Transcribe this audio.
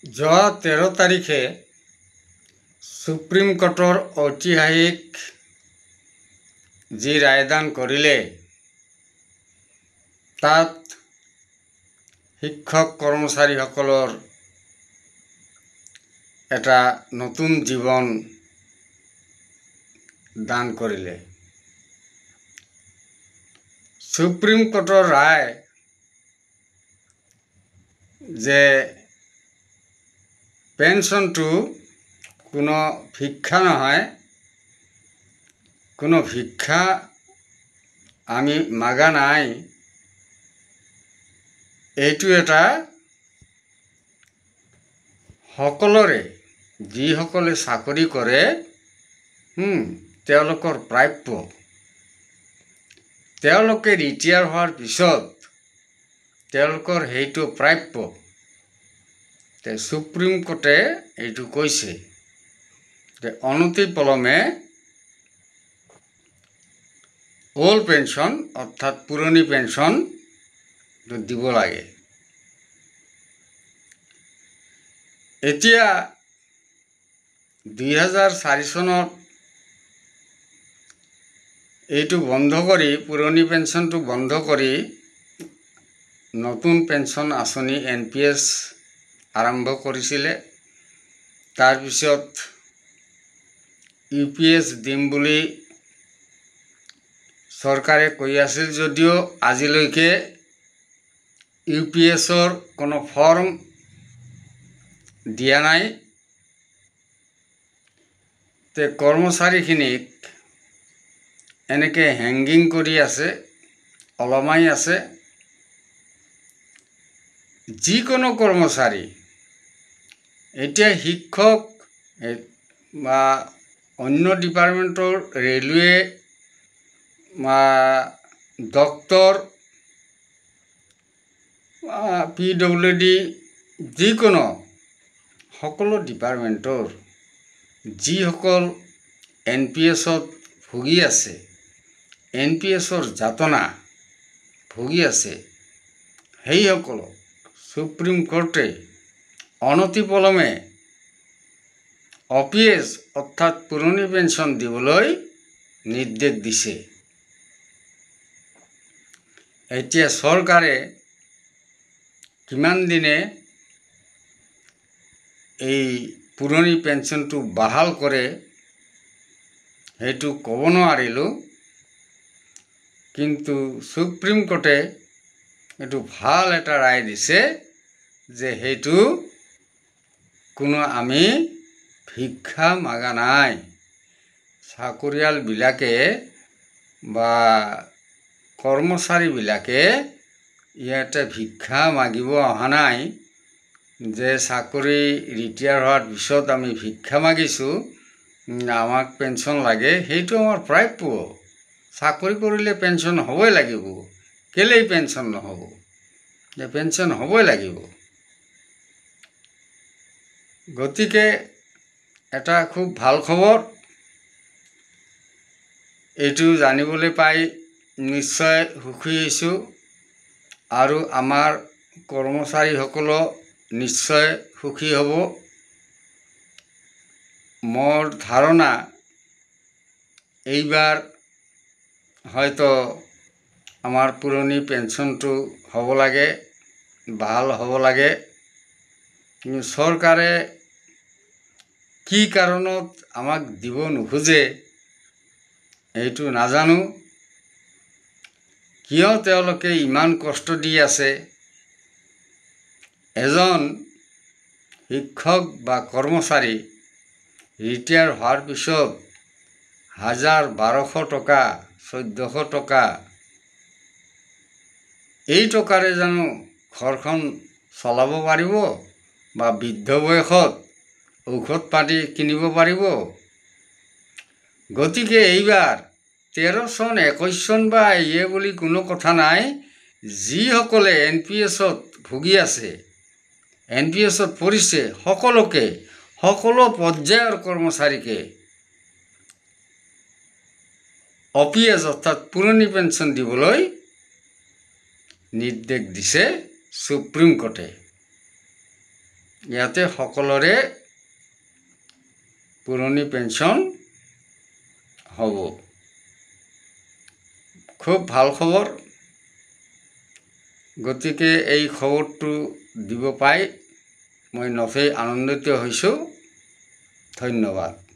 যোৱা 13 তাৰিখে সুপ্ৰিম কোৰ্টৰ ঐতিহাসিক যি ৰায়দান কৰিলে তাত শিক্ষক কৰ্মচাৰীসকলৰ এটা নতুন জীৱন দান কৰিলে। সুপ্ৰিম কোৰ্টৰ ৰায় যে পেনশনটো কোনো ভিক্ষা নহয়, কোনো ভিক্ষা আমি মাগা নাই, এইটো এটা সকলোৰে যিসকলে চাকৰি কৰে তেওঁলোকৰ প্ৰাপ্য। তেওঁলোকে ৰিটায়াৰ হোৱাৰ পিছত তেওঁলোকৰ সেইটো প্ৰাপ্য। সুপ্ৰিম কোৰ্টে এইটো কৈছে যে অনতিপলমে ওল্ড পেনশন অৰ্থাৎ পুৰণি পেনশন দিব লাগে। এতিয়া 2004 চনত এইটো বন্ধ কৰি পুৰণি পেনশনটো বন্ধ কৰি নতুন পেনশন আঁচনি NPS আৰম্ভ কৰিছিলে। তাৰপিছত UPS দিম বুলি চৰকাৰে কৈ আছিল যদিও আজিলৈকে UPSৰ কোনো ফৰ্ম দিয়া নাই। তে কৰ্মচাৰীখিনিক এনেকৈ হেংগিং কৰি আছে, ওলমাই আছে। যিকোনো কৰ্মচাৰী এতিয়া শিক্ষক বা অন্য ডিপাৰ্টমেণ্টৰ ৰেলৱে বা ডক্তৰ PWD যিকোনো সকলো ডিপাৰ্টমেণ্টৰ যিসকল NPSত ভুগি আছে, NPSৰ যাতনা ভুগি আছে, সেইসকলক সুপ্ৰিম কোৰ্টে অনতিপলমে OPS অৰ্থাৎ পুৰণি পেনশন দিবলৈ নিৰ্দেশ দিছে। এতিয়া চৰকাৰে কিমান দিনে এই পুৰণি পেনশনটো বাহাল কৰে সেইটো ক'ব নোৱাৰিলোঁ, কিন্তু সুপ্ৰিম কোৰ্টে এইটো ভাল এটা ৰায় দিছে যে সেইটো কোনো আমি ভিক্ষা মাগা নাই। চাকৰিয়ালবিলাকে বা কৰ্মচাৰীবিলাকে ইয়াতে ভিক্ষা মাগিব অহা নাই যে চাকৰি ৰিটায়াৰ হোৱাৰ পিছত আমি ভিক্ষা মাগিছোঁ, আমাক পেনশন লাগে, সেইটো আমাৰ প্ৰাপ্য। চাকৰি কৰিলে পেনশন হ'বই লাগিব, কেলেই পেনশন নহ'ব? যে পেনশন হ'বই লাগিব। গতিকে এটা খুব ভাল খবৰ, এইটো জানিবলৈ পাই নিশ্চয় সুখী হৈছোঁ আৰু আমাৰ কৰ্মচাৰীসকলো নিশ্চয় সুখী হ'ব। মোৰ ধাৰণা এইবাৰ হয়তো আমাৰ পুৰণি পেনশনটো হ'ব লাগে, বাহাল হ'ব লাগে, কিন্তু চৰকাৰে কি কাৰণত আমাক দিব নোখোজে এইটো নাজানো। কিয় তেওঁলোকে ইমান কষ্ট দি আছে? এজন শিক্ষক বা কৰ্মচাৰী ৰিটায়াৰ হোৱাৰ পিছত 1200 টকা, 1400 টকা, এই টকাৰে জানো ঘৰখন চলাব পাৰিব বা বৃদ্ধ বয়সত ঔষধ পাতি কিনিব পাৰিব? গতিকে এইবাৰ 13 চন 21 চন বা বুলি কোনো কথা নাই, যিসকলে NPSত ভুগি আছে, NPSত পৰিছে, সকলোকে, সকলো পৰ্যায়ৰ কৰ্মচাৰীকে OPS অৰ্থাৎ পুৰণি পেনশন দিবলৈ নিৰ্দেশ দিছে সুপ্ৰিম কোৰ্টে। ইয়াতে সকলোৰে পুৰণি পেঞ্চন হ'ব। খুব ভাল খবৰ। গতিকে এই খবৰটো দিব পাই মই নথৈ আনন্দিত হৈছোঁ। ধন্যবাদ।